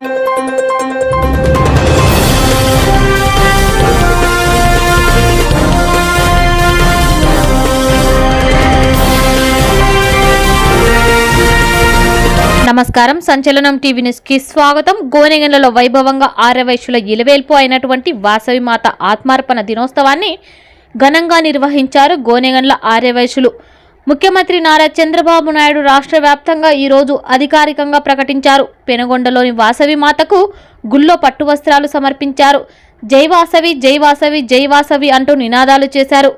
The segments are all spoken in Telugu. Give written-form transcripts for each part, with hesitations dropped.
నమస్కారం. సంచలనం టీవీ న్యూస్ కి స్వాగతం. గోనెగండ్లలో వైభవంగా ఆర్యవైశ్యుల ఇలవేల్పు అయినటువంటి వాసవి మాత ఆత్మార్పణ దినోత్సవాన్ని ఘనంగా నిర్వహించారు గోనెగండ్ల ఆర్యవైశ్యులు. ముఖ్యమంత్రి నారా చంద్రబాబు నాయుడు రాష్ట్ర వ్యాప్తంగా ఈరోజు అధికారికంగా ప్రకటించారు. పెనుగొండలోని వాసవి మాతకు గుళ్ళో పట్టు వస్త్రాలు సమర్పించారు. జై వాసవి, జై వాసవి, జై వాసవి అంటూ నినాదాలు చేశారు.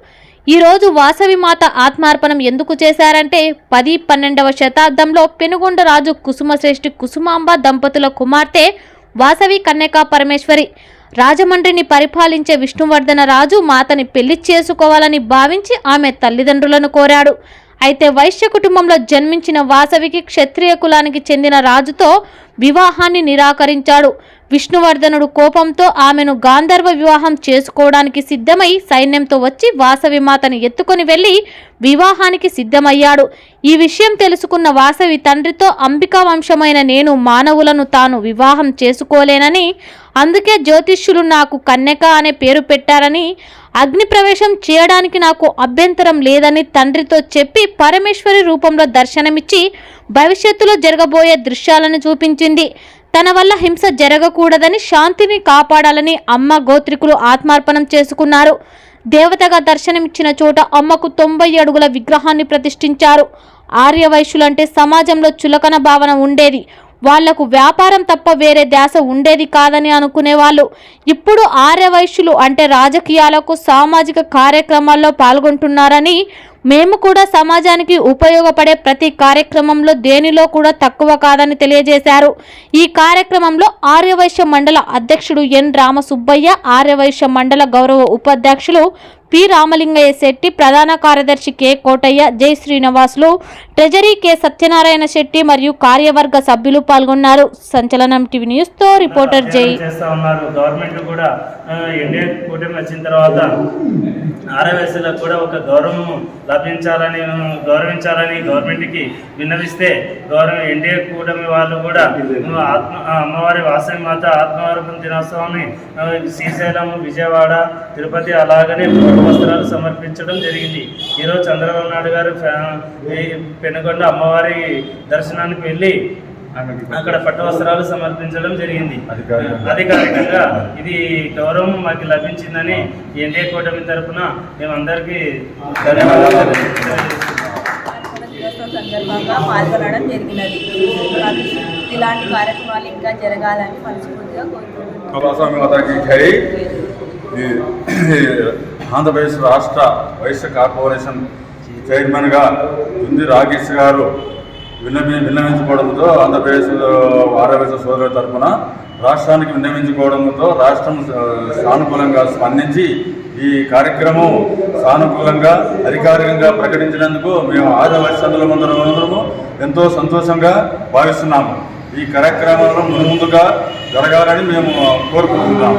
ఈరోజు వాసవి మాత ఆత్మార్పణం ఎందుకు చేశారంటే 10-12వ శతాబ్దంలో పెనుగొండ రాజు కుసుమశ్రేష్ఠి కుసుమాంబ దంపతుల కుమార్తె వాసవి కన్యకా పరమేశ్వరి రాజమండ్రిని పరిపాలించే విష్ణువర్ధన రాజు మాతని పెళ్లి చేసుకోవాలని భావించి ఆమె తల్లిదండ్రులను కోరాడు. అయితే వైశ్య కుటుంబంలో జన్మించిన వాసవికి క్షత్రియ కులానికి చెందిన రాజుతో వివాహాన్ని నిరాకరించాడు. విష్ణువర్ధనుడు కోపంతో ఆమెను గాంధర్వ వివాహం చేసుకోవడానికి సిద్ధమై సైన్యంతో వచ్చి వాసవి మాతని ఎత్తుకొని వెళ్లి వివాహానికి సిద్ధమయ్యాడు. ఈ విషయం తెలుసుకున్న వాసవి తండ్రితో అంబికా వంశమైన నేను మానవులను తాను వివాహం చేసుకోలేనని, అందుకే జ్యోతిష్యులు నాకు కన్యక అనే పేరు పెట్టారని, అగ్ని ప్రవేశం చేయడానికి నాకు అభ్యంతరం లేదని తండ్రితో చెప్పి పరమేశ్వరి రూపంలో దర్శనమిచ్చి భవిష్యత్తులో జరగబోయే దృశ్యాలను చూపించింది. తన వల్ల హింస జరగకూడదని, శాంతిని కాపాడాలని అమ్మ గోత్రికులు ఆత్మార్పణం చేసుకున్నారు. దేవతగా దర్శనమిచ్చిన చోట అమ్మకు 90 అడుగుల విగ్రహాన్ని ప్రతిష్ఠించారు. ఆర్యవైశ్యులంటే సమాజంలో చులకన భావన ఉండేది. వాళ్లకు వ్యాపారం తప్ప వేరే ధ్యాస ఉండేది కాదని అనుకునేవాళ్ళు. ఇప్పుడు ఆర్యవైశ్యులు అంటే రాజకీయాలకు, సామాజిక కార్యక్రమాల్లో పాల్గొంటున్నారని, మేము కూడా సమాజానికి ఉపయోగపడే ప్రతి కార్యక్రమంలో దేనిలో కూడా తక్కువ కాదని తెలియజేశారు. ఈ కార్యక్రమంలో ఆర్యవైశ్య మండల అధ్యక్షుడు ఎన్ రామసుబ్బయ్య, ఆర్యవైశ్య మండల గౌరవ ఉపాధ్యక్షులు పి రామలింగయ్య శెట్టి, ప్రధాన కార్యదర్శి కె కోటయ్య, జై శ్రీనివాసులు, ట్రెజరీ కె సత్యనారాయణ శెట్టి మరియు కార్యవర్గ సభ్యులు పాల్గొన్నారు. సంచలనం టీవీ న్యూస్ తో రిపోర్టర్ జై. గవర్నమెంట్ కూడా ఇండియా కూటమి వచ్చిన తర్వాత ఆర్యవైశ్యులకు కూడా ఒక గౌరవం గౌరవించాలని గవర్నమెంట్కి విన్నవిస్తే ఎన్డీఏ కూటమి వాళ్ళు కూడా అమ్మవారి వాసవి మాత ఆత్మార్పణ దినోత్సవాన్ని శ్రీశైలం, విజయవాడ, తిరుపతి అలాగనే వస్త్రాలు సమర్పించడం జరిగింది. ఈరోజు చంద్రబాబు నాయుడు గారు పెనుగొండ అమ్మవారి దర్శనానికి వెళ్ళి అక్కడ పట్టు వస్త్రాలు సమర్పించడం జరిగింది. అధికారికంగా ఇది గౌరవం మాకు లభించిందని ఎన్డీఏ కూటమి తరఫున మేమందరికీ ధన్యవాదాలు సందర్భంగా పాల్గొనడం జరిగినది. ఇలాంటి కార్యక్రమాలు ఇంకా జరగాలని మనస్ఫూర్తిగా కోరుకుంటున్నాను. ఆంధ్రప్రదేశ్ రాష్ట్ర వైశ్య కార్పొరేషన్ చైర్మన్గా ఉంది రాకేష్ గారు విన్నవించుకోవడంతో ఆంధ్రప్రదేశ్ ఆర్యవైశ్య సోదరుల తరఫున రాష్ట్రానికి విన్నవించుకోవడంతో రాష్ట్రం సానుకూలంగా స్పందించి ఈ కార్యక్రమం సానుకూలంగా అధికారికంగా ప్రకటించినందుకు మేము ఆర్యవైశ్యులందరము ఎంతో సంతోషంగా భావిస్తున్నాము. ఈ కార్యక్రమంలో ముందుగా జరగాలని మేము కోరుకుంటున్నాము.